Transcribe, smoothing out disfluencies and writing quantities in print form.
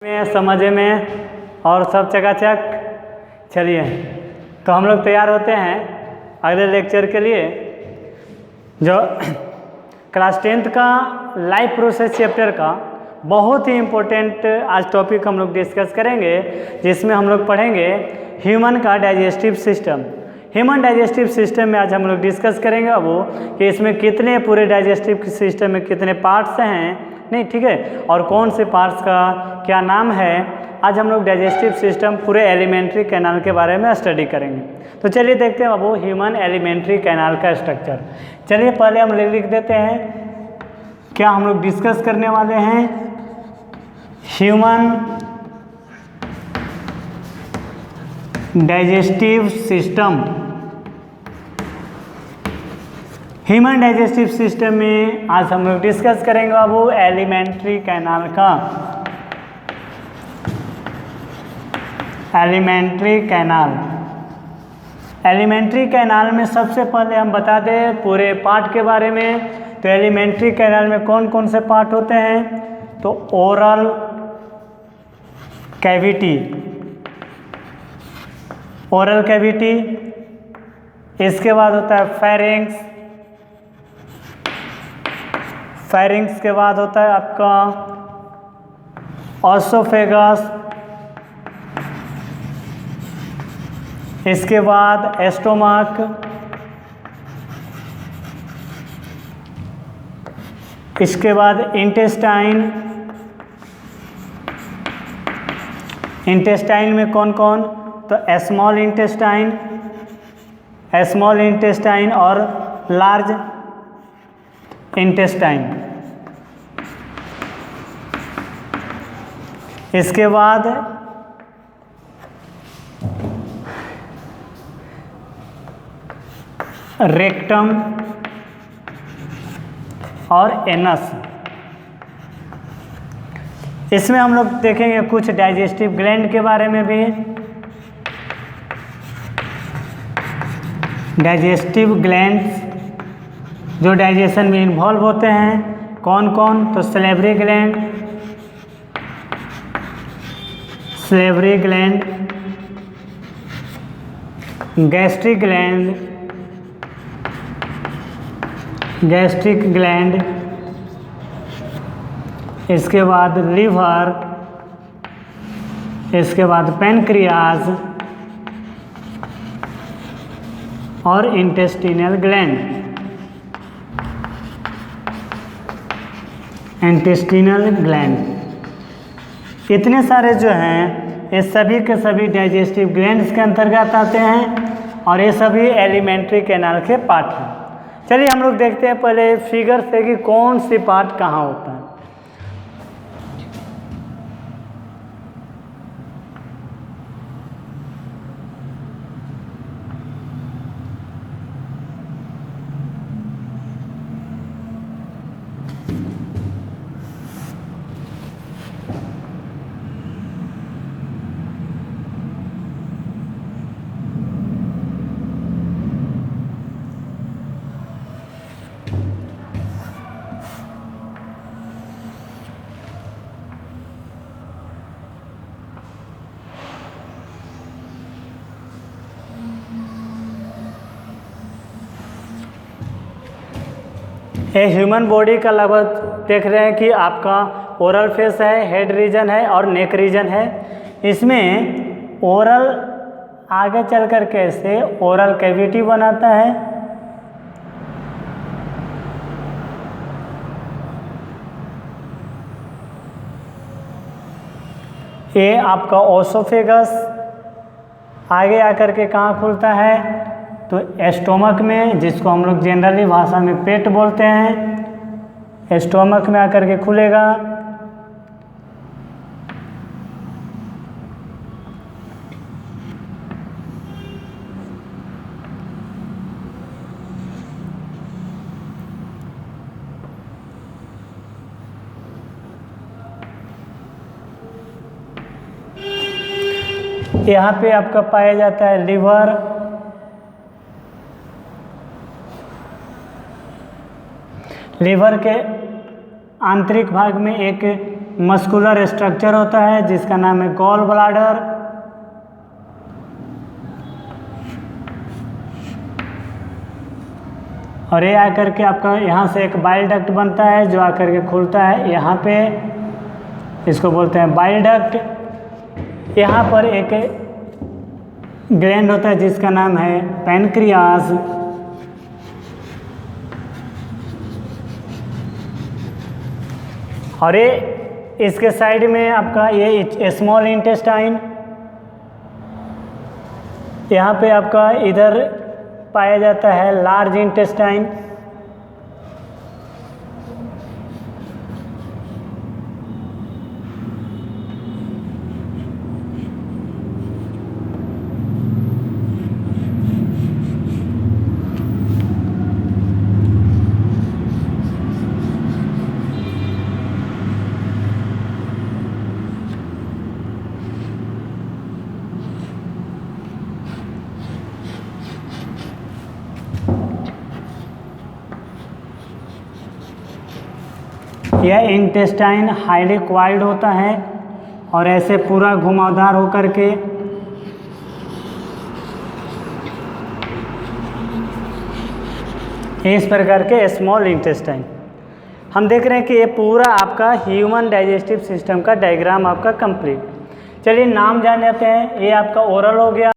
में समझे में और सब चकाचक। चलिए तो हम लोग तैयार होते हैं अगले लेक्चर के लिए, जो क्लास 10th का लाइफ प्रोसेस चैप्टर का बहुत ही इम्पोर्टेंट आज टॉपिक हम लोग डिस्कस करेंगे, जिसमें हम लोग पढ़ेंगे ह्यूमन का digestive system. Human digestive system में आज हम लोग डिस्कस करेंगे वो कि इसमें कितने पूरे डाइजेस्टिव सिस्टम में कितने पार्ट्स हैं, नहीं ठीक है, और कौन से पार्ट्स का क्या नाम है। आज हम लोग डाइजेस्टिव सिस्टम पूरे एलिमेंट्री कैनाल के बारे में स्टडी करेंगे। तो चलिए देखते हैं बाबू ह्यूमन एलिमेंट्री कैनाल का स्ट्रक्चर। चलिए पहले हम लिख देते हैं क्या हम लोग डिस्कस करने वाले हैं। Human digestive system. Human digestive system में आज हम लोग डिस्कस करेंगे बाबू एलिमेंट्री कैनाल का। Alimentary canal. एलिमेंट्री कैनाल में सबसे पहले हम बता दें पूरे पार्ट के बारे में। तो एलिमेंट्री कैनाल में कौन कौन से पार्ट होते हैं, तो ओरल कैविटी, ओरल कैविटी, इसके बाद होता है फेरिंग्स, फेरिंग्स के बाद होता है आपका ऑसोफेगस, इसके बाद एस्टोमक, इसके बाद इंटेस्टाइन। इंटेस्टाइन में कौन कौन, तो स्मॉल इंटेस्टाइन, स्मॉल इंटेस्टाइन और लार्ज इंटेस्टाइन। इसके बाद रेक्टम और एनस। इसमें हम लोग देखेंगे कुछ डाइजेस्टिव ग्लैंड के बारे में भी। डाइजेस्टिव ग्लैंड्स जो डाइजेशन में इन्वॉल्व होते हैं कौन कौन, तो salivary gland, salivary gland, gastric gland, gastric gland, इसके बाद लीवर, इसके बाद पैनक्रियाज और इंटेस्टिनल ग्लैंड। इंटेस्टिनल ग्लैंड इतने सारे जो हैं ये सभी के सभी डाइजेस्टिव ग्लैंड्स के अंतर्गत आते हैं और ये सभी एलिमेंट्री कैनाल के पार्ट हैं। चलिए हम लोग देखते हैं पहले फिगर से कि कौन सी पार्ट कहाँ होता है। ये ह्यूमन बॉडी का लगभग देख रहे हैं कि आपका ओरल फेस है, हेड रीजन है और नेक रीजन है। इसमें ओरल आगे चल कर कैसे ओरल कैविटी बनाता है, ये आपका ओसोफेगस आगे आकर के कहाँ खुलता है, तो एस्टोमक में, जिसको हम लोग जनरली भाषा में पेट बोलते हैं, एस्टोमक में आकर के खुलेगा। यहाँ पे आपका पाया जाता है लीवर, लीवर के आंतरिक भाग में एक मस्कुलर स्ट्रक्चर होता है जिसका नाम है गॉल ब्लाडर। और ये आकर के आपका यहाँ से एक बाइल डक्ट बनता है जो आकर के खुलता है यहाँ पे, इसको बोलते हैं बाइल डक्ट। यहाँ पर एक ग्लैंड होता है जिसका नाम है पैनक्रियाज। और ये इसके साइड में आपका ये स्मॉल इंटेस्टाइन, यहाँ पे आपका इधर पाया जाता है लार्ज इंटेस्टाइन। यह इंटेस्टाइन हाईली क्वाइल्ड होता है और ऐसे पूरा घुमावदार होकर के इस प्रकार के स्मॉल इंटेस्टाइन। हम देख रहे हैं कि ये पूरा आपका ह्यूमन डाइजेस्टिव सिस्टम का डायग्राम आपका कंप्लीट। चलिए नाम जान लेते हैं। ये आपका ओरल हो गया।